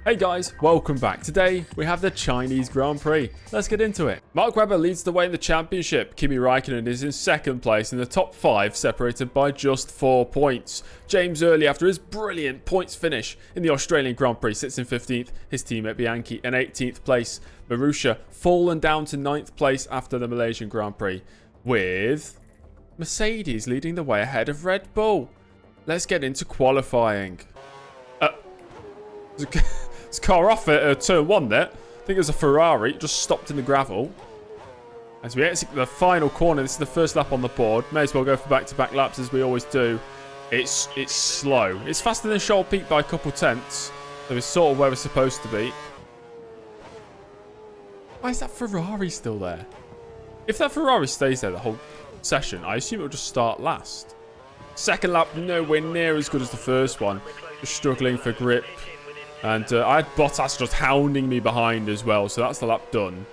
Hey guys, welcome back. Today we have the Chinese Grand Prix. Let's get into it. Mark Webber leads the way in the championship. Kimi Raikkonen is in second place in the top 5, separated by just 4 points. James Early, after his brilliant points finish in the Australian Grand Prix, sits in 15th. His teammate Bianchi in 18th place. Marussia fallen down to 9th place after the Malaysian Grand Prix, with Mercedes leading the way ahead of Red Bull. Let's get into qualifying. This car off at turn 1 there. I think it was a Ferrari. It just stopped in the gravel. As we exit the final corner, this is the first lap on the board. May as well go for back-to-back laps as we always do. It's slow. It's faster than Shoal Peak by a couple tenths. So it's sort of where we're supposed to be. Why is that Ferrari still there? If that Ferrari stays there the whole session, I assume it'll just start last. Second lap, nowhere near as good as the first one. Just struggling for grip. And I had Bottas just hounding me behind as well. So that's the lap done.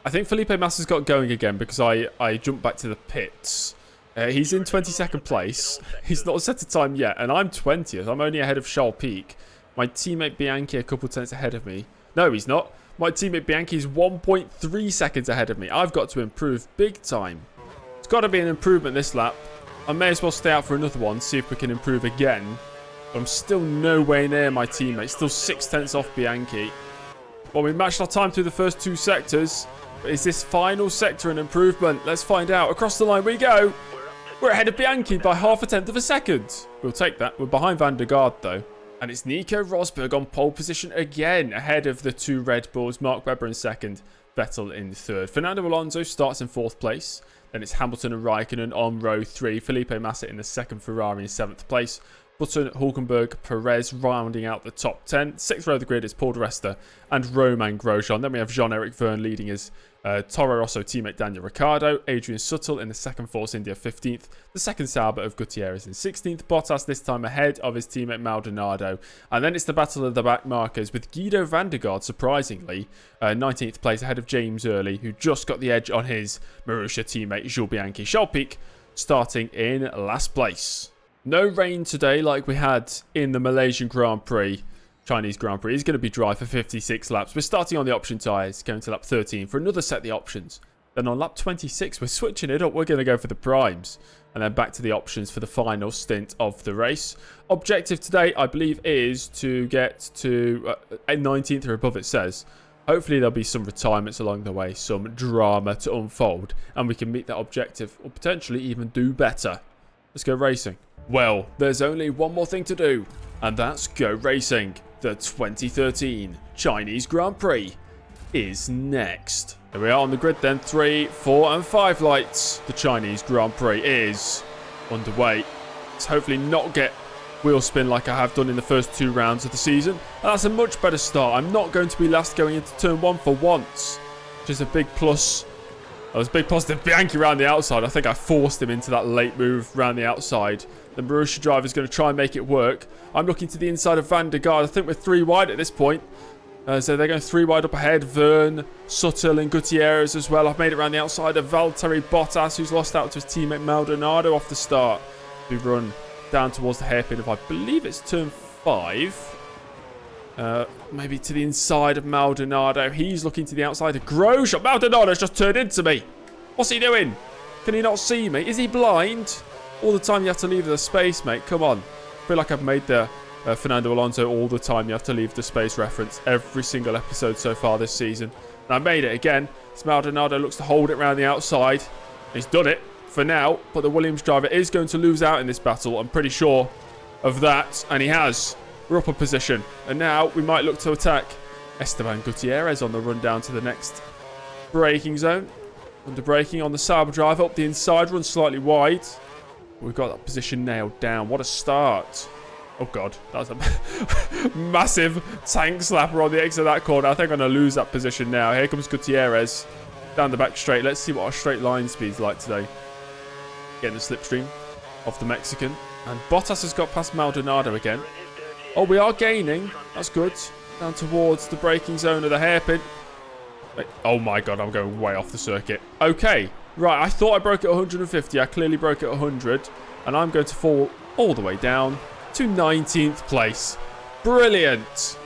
I think Felipe Massa's got going again because I jumped back to the pits. He's in 22nd place. He's not set a time yet. And I'm 20th. I'm only ahead of Shoal Peak. My teammate Bianchi a couple tenths ahead of me. No, he's not. My teammate Bianchi is 1.3 seconds ahead of me. I've got to improve big time. It's got to be an improvement this lap. I may as well stay out for another one. See if we can improve again. I'm still nowhere near my teammate. Still 6 tenths off Bianchi. Well, we matched our time through the first 2 sectors. But is this final sector an improvement? Let's find out. Across the line we go. We're ahead of Bianchi by half a tenth of a second. We'll take that. We're behind Van der Garde, though. And it's Nico Rosberg on pole position again, ahead of the 2 Red Bulls. Mark Webber in second, Vettel in third. Fernando Alonso starts in 4th place. Then it's Hamilton and Raikkonen on row 3. Felipe Massa in the 2nd Ferrari in 7th place. Button, Hulkenberg, Perez rounding out the top 10. 6th row of the grid is Paul di Resta and Romain Grosjean. Then we have Jean-Eric Vergne leading his Toro Rosso teammate Daniel Ricciardo. Adrian Sutil in the 2nd Force India 15th. The 2nd Sauber of Gutierrez in 16th. Bottas this time ahead of his teammate Maldonado. And then it's the battle of the back markers with Guido van der Garde, surprisingly, 19th place ahead of James Early, who just got the edge on his Marussia teammate Jules Bianchi. Shoal Peak starting in last place. No rain today like we had in the Malaysian Grand Prix. Chinese Grand Prix is going to be dry for 56 laps. We're starting on the option tyres, going to lap 13 for another set of the options. Then on lap 26, we're switching it up. We're going to go for the primes. And then back to the options for the final stint of the race. Objective today, I believe, is to get to 19th or above, it says. Hopefully there'll be some retirements along the way, some drama to unfold. And we can meet that objective, or potentially even do better. Let's go racing. Well, there's only one more thing to do, and that's go racing. The 2013 Chinese Grand Prix is next. Here we are on the grid then. 3, 4 and 5 lights. The Chinese Grand Prix is underway. Let's hopefully not get wheel spin like I have done in the first 2 rounds of the season. And that's a much better start. I'm not going to be last going into turn 1 for once, which is a big plus. That was a big positive. Bianchi around the outside. I think I forced him into that late move around the outside. The Marussia driver is going to try and make it work. I'm looking to the inside of Van der Garde. I think we're 3 wide at this point. So they're going 3 wide up ahead. Vergne, Sutil and Gutierrez as well. I've made it around the outside of Valtteri Bottas, who's lost out to his teammate Maldonado off the start. We run down towards the hairpin of, I believe it's turn 5. Maybe to the inside of Maldonado. He's looking to the outside of Grosjean. Maldonado's just turned into me. What's he doing? Can he not see me? Is he blind? All the time you have to leave the space, mate. Come on. I feel like I've made the Fernando Alonso all the time you have to leave the space reference every single episode so far this season. And I made it again. This Maldonado looks to hold it around the outside. He's done it for now, but the Williams driver is going to lose out in this battle. I'm pretty sure of that, and he has. We're up a position, and now we might look to attack Esteban Gutierrez on the run down to the next braking zone. Under braking on the Sauber driver up the inside, run slightly wide. We've got that position nailed down. What a start. Oh, God. That was a massive tank slapper on the exit of that corner. I think I'm going to lose that position now. Here comes Gutierrez down the back straight. Let's see what our straight line speed's like today. Getting the slipstream off the Mexican. And Bottas has got past Maldonado again. Oh, we are gaining. That's good. Down towards the braking zone of the hairpin. Wait. Oh, my God. I'm going way off the circuit. Okay. Right, I thought I broke it at 150. I clearly broke it at 100. And I'm going to fall all the way down to 19th place. Brilliant.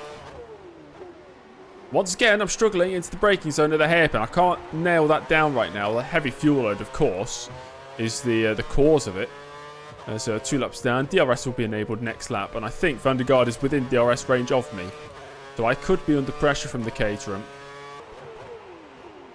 Once again, I'm struggling into the braking zone of the hairpin. I can't nail that down right now. The heavy fuel load, of course, is the cause of it. So 2 laps down. DRS will be enabled next lap. And I think Van der Garde is within DRS range of me. So I could be under pressure from the Caterham.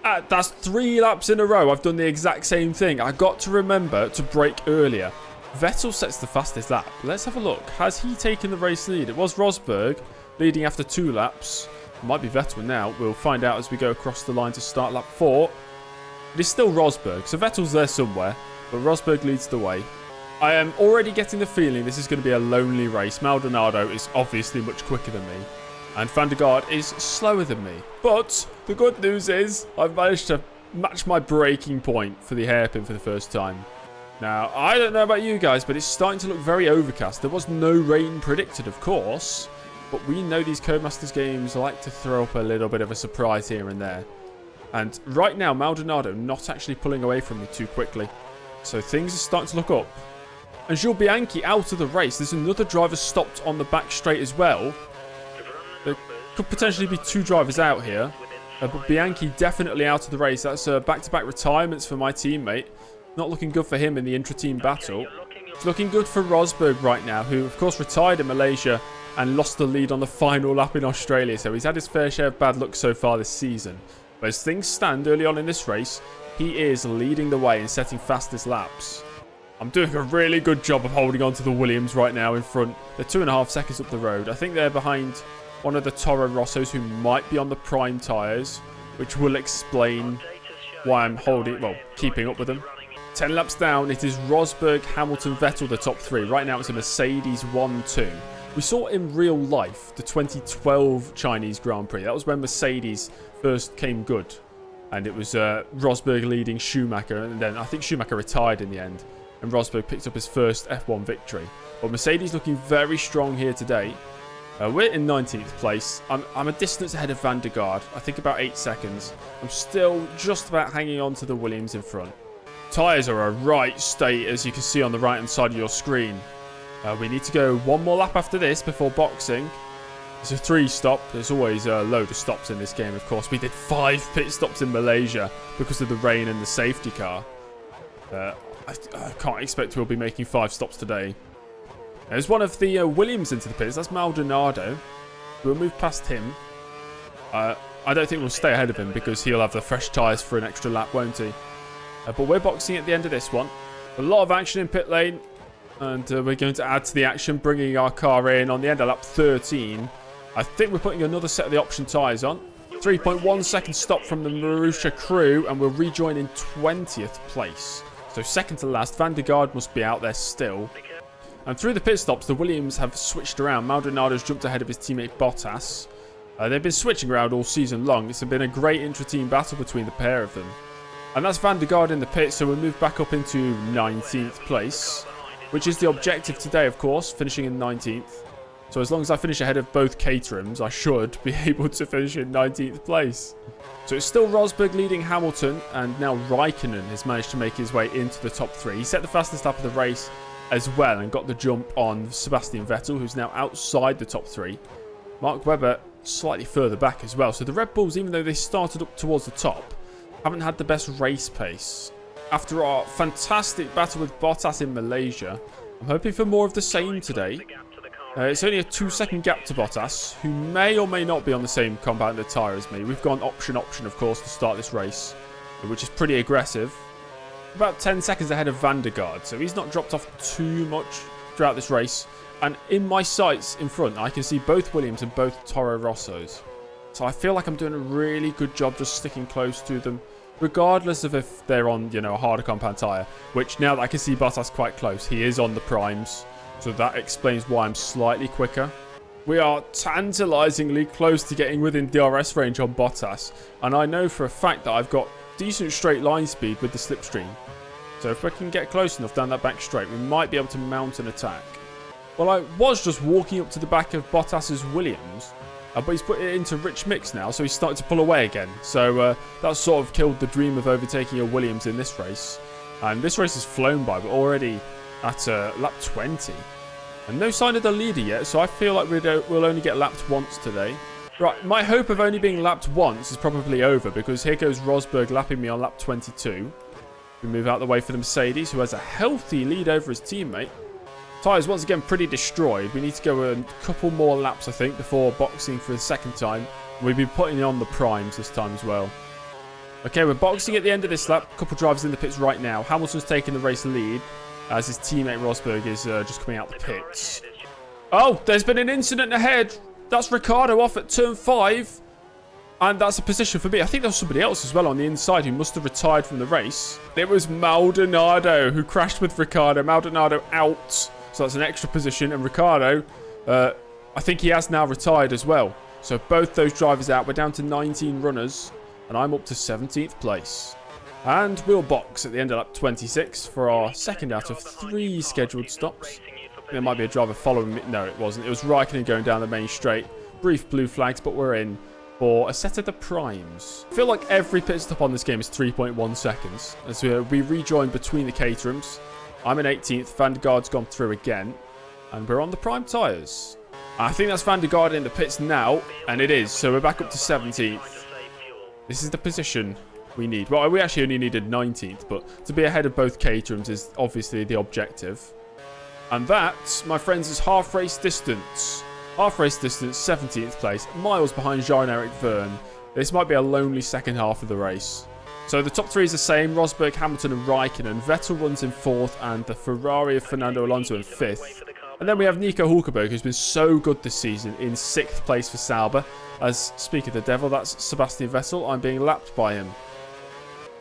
That's 3 laps in a row. I've done the exact same thing. I got to remember to brake earlier. Vettel sets the fastest lap. Let's have a look. Has he taken the race lead? It was Rosberg leading after 2 laps. It might be Vettel now. We'll find out as we go across the line to start lap 4. It is still Rosberg. So Vettel's there somewhere. But Rosberg leads the way. I am already getting the feeling this is going to be a lonely race. Maldonado is obviously much quicker than me. And Van der Garde is slower than me. But the good news is I've managed to match my braking point for the hairpin for the first time. Now, I don't know about you guys, but it's starting to look very overcast. There was no rain predicted, of course. But we know these Codemasters games like to throw up a little bit of a surprise here and there. And right now, Maldonado not actually pulling away from me too quickly. So things are starting to look up. And Jules Bianchi out of the race. There's another driver stopped on the back straight as well. There could potentially be 2 drivers out here. But Bianchi definitely out of the race. That's back-to-back retirements for my teammate. Not looking good for him in the intra-team battle. It's looking good for Rosberg right now, who of course retired in Malaysia and lost the lead on the final lap in Australia. So he's had his fair share of bad luck so far this season. But as things stand early on in this race, he is leading the way and setting fastest laps. I'm doing a really good job of holding on to the Williams right now in front. They're 2.5 seconds up the road. I think they're behind one of the Toro Rossos who might be on the prime tyres, which will explain why I'm keeping up with them. 10 laps down, it is Rosberg, Hamilton, Vettel, the top 3. Right now it's a Mercedes 1-2. We saw in real life the 2012 Chinese Grand Prix. That was when Mercedes first came good. And it was Rosberg leading Schumacher. And then I think Schumacher retired in the end. And Rosberg picked up his first F1 victory. But Mercedes looking very strong here today. We're in 19th place. I'm a distance ahead of Van der Garde. I think about 8 seconds. I'm still just about hanging on to the Williams in front. Tyres are a right state, as you can see on the right-hand side of your screen. We need to go 1 more lap after this before boxing. It's a 3-stop. There's always a load of stops in this game, of course. We did 5 pit stops in Malaysia because of the rain and the safety car. I can't expect we'll be making 5 stops today. There's one of the Williams into the pits. That's Maldonado. We'll move past him. I don't think we'll stay ahead of him because he'll have the fresh tyres for an extra lap, won't he? But we're boxing at the end of this one. A lot of action in pit lane. And we're going to add to the action, bringing our car in on the end of lap 13. I think we're putting another set of the option tyres on. 3.1 second stop from the Marussia crew. And we'll rejoin in 20th place. So second to last. Van der Garde must be out there still. And through the pit stops, the Williams have switched around. Maldonado's jumped ahead of his teammate Bottas. They've been switching around all season long. It's been a great intra-team battle between the pair of them. And that's Van der Garde in the pit, so we'll move back up into 19th place, which is the objective today, of course, finishing in 19th. So as long as I finish ahead of both Caterhams, I should be able to finish in 19th place. So it's still Rosberg leading Hamilton, and now Raikkonen has managed to make his way into the top 3. He set the fastest lap of the race as well and got the jump on Sebastian Vettel, who's now outside the top 3. Mark Webber slightly further back as well. So the Red Bulls, even though they started up towards the top, haven't had the best race pace. After our fantastic battle with Bottas in Malaysia, I'm hoping for more of the same today. It's only a 2-second gap to Bottas, who may or may not be on the same compounded tyre as me. We've gone option, of course, to start this race, which is pretty aggressive. About 10 seconds ahead of Van der Garde, so he's not dropped off too much throughout this race. And in my sights in front, I can see both Williams and both Toro Rossos. So I feel like I'm doing a really good job just sticking close to them, regardless of if they're on, a harder compound tyre, which now that I can see Bottas quite close, he is on the primes. So that explains why I'm slightly quicker. We are tantalisingly close to getting within DRS range on Bottas. And I know for a fact that I've got decent straight line speed with the slipstream. So if we can get close enough down that back straight, we might be able to mount an attack. Well, I was just walking up to the back of Bottas's Williams, but he's put it into rich mix now, so he's starting to pull away again. So that sort of killed the dream of overtaking a Williams in this race. And this race has flown by, but already at lap 20. And no sign of the leader yet, so I feel like we'll only get lapped once today. Right, my hope of only being lapped once is probably over because here goes Rosberg lapping me on lap 22. We move out the way for the Mercedes, who has a healthy lead over his teammate. Tyres once again pretty destroyed. We need to go a couple more laps, I think, before boxing for the second time. We'll be putting on the primes this time as well. Okay, we're boxing at the end of this lap. A couple drivers in the pits right now. Hamilton's taking the race lead as his teammate Rosberg is just coming out the pits. Oh, there's been an incident ahead. That's Ricciardo off at turn 5. And that's a position for me. I think there was somebody else as well on the inside who must have retired from the race. It was Maldonado who crashed with Ricciardo. Maldonado out. So that's an extra position. And Ricciardo, I think he has now retired as well. So both those drivers out. We're down to 19 runners. And I'm up to 17th place. And we'll box at the end of lap 26 for our second out of 3 scheduled stops. There might be a driver following me. No, it wasn't. It was Raikkonen going down the main straight. Brief blue flags, but we're in for a set of the primes. I feel like every pit stop on this game is 3.1 seconds. As we rejoin between the Caterhams. I'm in 18th. Van der Gaard's gone through again. And we're on the prime tyres. I think that's Van der Gaard in the pits now. And it is. So we're back up to 17th. This is the position we need. Well, we actually only needed 19th. But to be ahead of both Caterhams is obviously the objective. And that, my friends, is half race distance. Half race distance, 17th place. Miles behind Jean-Eric Verne. This might be a lonely second half of the race. So the top 3 is the same. Rosberg, Hamilton and Raikkonen. Vettel runs in 4th and the Ferrari of Fernando Alonso in 5th. And then we have Nico Hulkenberg, who's been so good this season, in 6th place for Sauber. As, speak of the devil, that's Sebastian Vettel. I'm being lapped by him.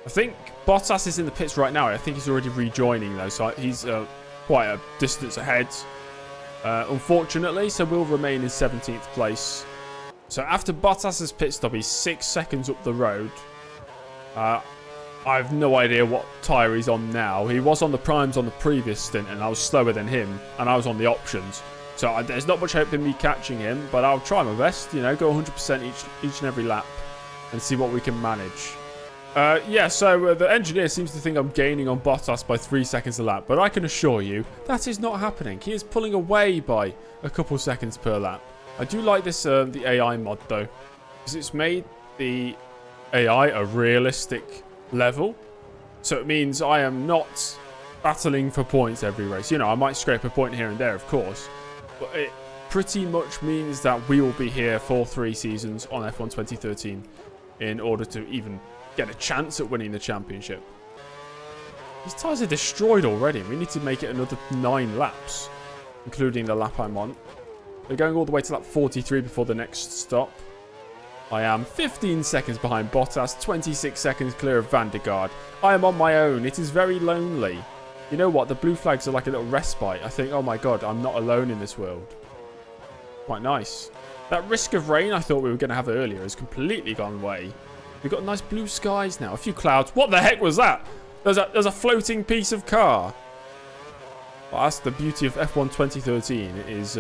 I think Bottas is in the pits right now. I think he's already rejoining though, so he's quite a distance ahead, unfortunately, so we'll remain in 17th place. So after Bottas's pit stop, he's 6 seconds up the road. I have no idea what tyre he's on now. He was on the primes on the previous stint, and I was slower than him, and I was on the options. So there's not much hope in me catching him, but I'll try my best, you know, go 100% each and every lap, and see what we can manage. Yeah, so the engineer seems to think I'm gaining on Bottas by 3 seconds a lap, but I can assure you that is not happening. He is pulling away by a couple seconds per lap. I do like this, the AI mod though, because it's made the AI a realistic level. So it means I am not battling for points every race. You know, I might scrape a point here and there, of course, but it pretty much means that we will be here for 3 seasons on F1 2013 in order to even get a chance at winning the championship. These tyres are destroyed already. We need to make it another 9 laps, including the lap I'm on. We're going all the way to lap 43 before the next stop. I am 15 seconds behind Bottas, 26 seconds clear of Van der Gaard. I am on my own. It is very lonely. You know what? The blue flags are like a little respite. I think, oh my god, I'm not alone in this world. Quite nice. That risk of rain I thought we were going to have earlier has completely gone away. We've got nice blue skies now. A few clouds. What the heck was that? There's a floating piece of car. Well, that's the beauty of F1 2013. It is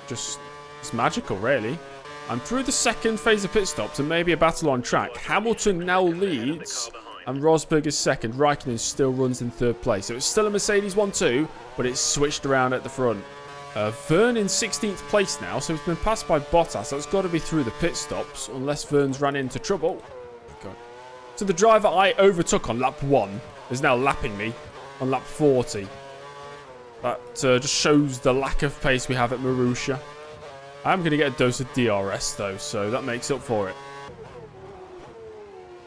just it's magical, really. I'm through the second phase of pit stops and maybe a battle on track. Hamilton now leads and Rosberg is second. Raikkonen still runs in 3rd place. So it's still a Mercedes 1-2, but it's switched around at the front. Verne in 16th place now, so he's been passed by Bottas. That's got to be through the pit stops, unless Verne's ran into trouble. Oh, God. So the driver I overtook on lap 1 is now lapping me on lap 40. That just shows the lack of pace we have at Marussia. I'm going to get a dose of DRS though, so that makes up for it.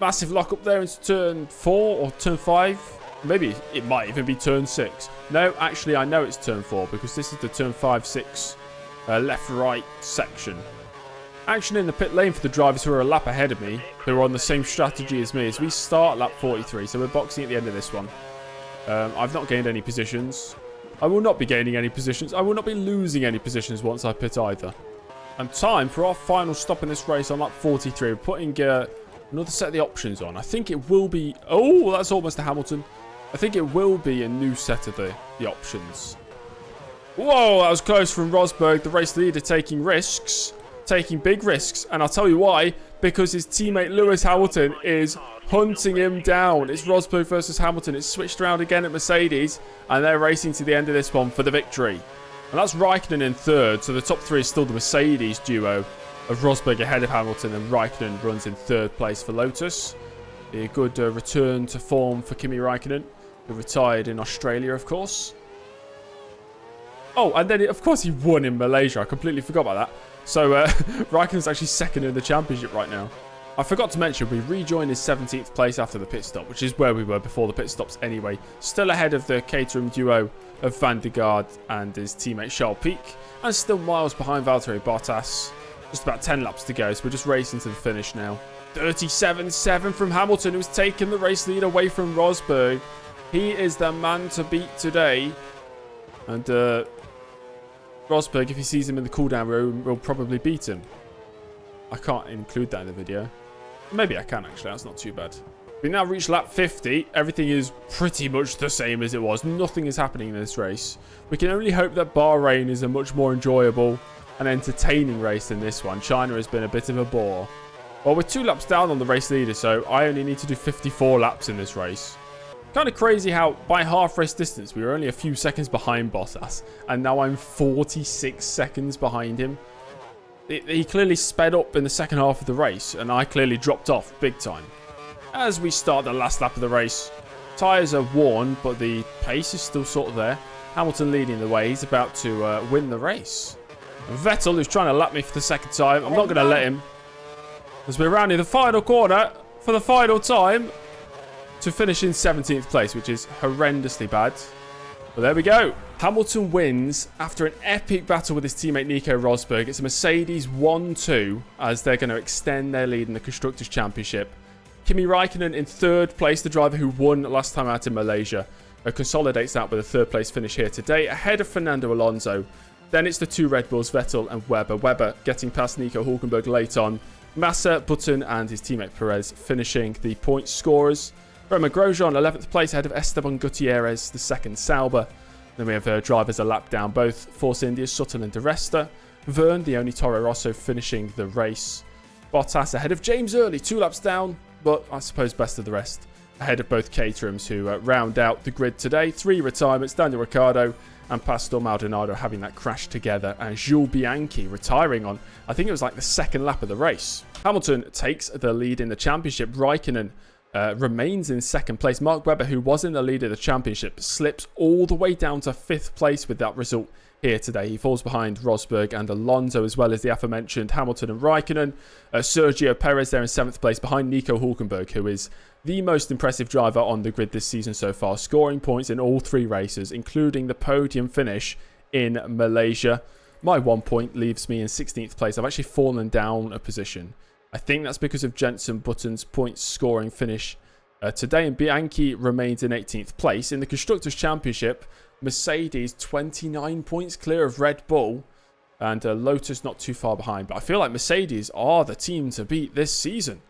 Massive lock up there into turn 4 or turn 5. Maybe it might even be turn 6. No, actually, I know it's turn 4 because this is the turn 5-6 left-right section. Action in the pit lane for the drivers who are a lap ahead of me, who are on the same strategy as me as we start lap 43. So we're boxing at the end of this one. I've not gained any positions. I will not be gaining any positions. I will not be losing any positions once I pit either. And time for our final stop in this race on lap 43. We're putting another set of the options on. I think it will be... Oh, that's almost a Hamilton. I think it will be a new set of the options. Whoa, that was close from Rosberg, the race leader, taking risks. Taking big risks. And I'll tell you why. Because his teammate Lewis Hamilton is hunting him down. It's Rosberg versus Hamilton. It's switched around again at Mercedes. And they're racing to the end of this one for the victory. And that's Raikkonen in third. So the top three is still the Mercedes duo of Rosberg ahead of Hamilton, and Raikkonen runs in third place for Lotus. A good return to form for Kimi Raikkonen, who retired in Australia, of course. Oh, and then, of course, he won in Malaysia. I completely forgot about that. So, Raikkonen's actually second in the championship right now. I forgot to mention, we rejoined his 17th place after the pit stop, which is where we were before the pit stops anyway. Still ahead of the Caterham duo of Van der Garde and his teammate Charles Pic, and still miles behind Valtteri Bottas. Just about 10 laps to go, so we're just racing to the finish now. 37.7 from Hamilton, who's taken the race lead away from Rosberg. He is the man to beat today. And Rosberg, if he sees him in the cooldown room, will probably beat him. I can't include that in the video. Maybe I can, actually. That's not too bad. We now reach lap 50. Everything is pretty much the same as it was. Nothing is happening in this race. We can only hope that Bahrain is a much more enjoyable and entertaining race than this one. China has been a bit of a bore. Well, we're 2 laps down on the race leader, so I only need to do 54 laps in this race. Kind of crazy how by half race distance we were only a few seconds behind Bottas, and now I'm 46 seconds behind him. He clearly sped up in the second half of the race, and I clearly dropped off big time. As we start the last lap of the race, tyres are worn, but the pace is still sort of there. Hamilton leading the way. He's about to win the race. Vettel, who's trying to lap me for the second time. I'm not going to let him, as we're rounding the final corner for the final time to finish in 17th place, which is horrendously bad. But there we go. Hamilton wins after an epic battle with his teammate Nico Rosberg. It's a Mercedes 1-2 as they're going to extend their lead in the Constructors' Championship. Kimi Raikkonen in third place, the driver who won last time out in Malaysia, consolidates that with a third place finish here today, ahead of Fernando Alonso. Then it's the 2 Red Bulls, Vettel and Webber. Webber getting past Nico Hülkenberg late on. Massa, Button and his teammate Perez finishing the point scorers. Romain Grosjean 11th place ahead of Esteban Gutierrez, the second Sauber. Then we have drivers a lap down, both Force India's Sutton and Di Resta. Verne, the only Toro Rosso, finishing the race. Bottas ahead of James Early, 2 laps down, but I suppose best of the rest. Ahead of both Caterhams, who round out the grid today. 3 retirements, Daniel Ricciardo and Pastor Maldonado having that crash together, and Jules Bianchi retiring on, I think it was like the second lap of the race. Hamilton takes the lead in the championship. Raikkonen remains in second place. Mark Webber, who was in the lead of the championship, slips all the way down to 5th place with that result here today. He falls behind Rosberg and Alonso, as well as the aforementioned Hamilton and Raikkonen. Sergio Perez there in 7th place behind Nico Hülkenberg, who is the most impressive driver on the grid this season so far, scoring points in all 3 races, including the podium finish in Malaysia. My 1 point leaves me in 16th place. I've actually fallen down a position. I think that's because of Jenson Button's points scoring finish today, and Bianchi remains in 18th place. In the Constructors' Championship, Mercedes 29 points clear of Red Bull, and Lotus not too far behind. But I feel like Mercedes are the team to beat this season.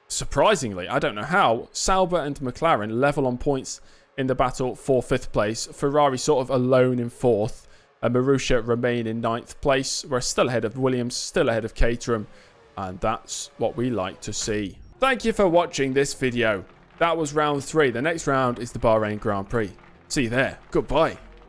Surprisingly, I don't know how. Sauber and McLaren level on points in the battle for 5th place. Ferrari sort of alone in 4th. And Marussia remain in 9th place. We're still ahead of Williams, still ahead of Caterham. And that's what we like to see. Thank you for watching this video. That was round 3. The next round is the Bahrain Grand Prix. See you there. Goodbye.